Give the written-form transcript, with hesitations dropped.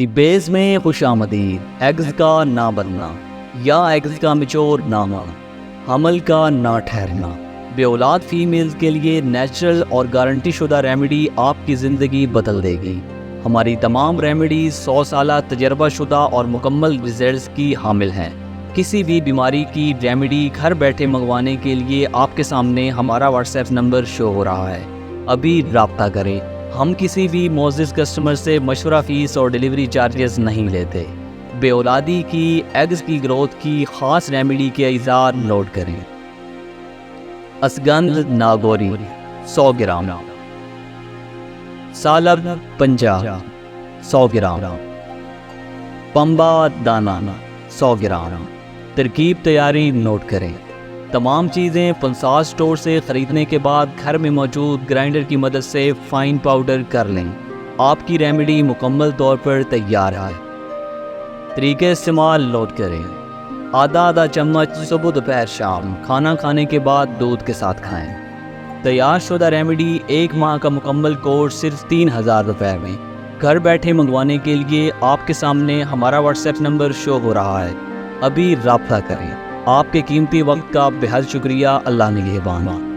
دی بیس میں خوش آمدید، ایگز کا نہ بننا یا ایگز کا میچور نہ ہونا، حمل کا نہ ٹھہرنا۔ بے اولاد فیمیلز کے لیے نیچرل اور گارنٹی شدہ ریمیڈی آپ کی زندگی بدل دے گی۔ ہماری تمام ریمیڈیز 100 سالہ تجربہ شدہ اور مکمل ریزلٹس کی حامل ہیں۔ کسی بھی بیماری کی ریمیڈی گھر بیٹھے منگوانے کے لیے آپ کے سامنے ہمارا واٹس ایپ نمبر شو ہو رہا ہے، ابھی رابطہ کریں۔ ہم کسی بھی معزز کسٹمر سے مشورہ فیس اور ڈیلیوری چارجز نہیں لیتے۔ بے اولادی کی ایگز کی گروتھ کی خاص ریمیڈی کے اجزاء نوٹ کریں۔ اسگندھ ناگوری 100 گرام، سالب 50 100 گرام، پمبا دانہ 100 گرام۔ ترکیب تیاری نوٹ کریں۔ تمام چیزیں پنساس اسٹور سے خریدنے کے بعد گھر میں موجود گرائنڈر کی مدد سے فائن پاؤڈر کر لیں۔ آپ کی ریمیڈی مکمل طور پر تیار ہے۔ طریقے استعمال نوٹ کریں۔ آدھا چمچ صبح دوپہر شام کھانا کھانے کے بعد دودھ کے ساتھ کھائیں۔ تیار شدہ ریمیڈی 1 ماہ کا مکمل کورس صرف 3000 روپے میں۔ گھر بیٹھے منگوانے کے لیے آپ کے سامنے ہمارا واٹس ایپ نمبر شو ہو رہا ہے، ابھی رابطہ کریں۔ آپ کے قیمتی وقت کا بے حد شکریہ۔ اللہ نگہبان۔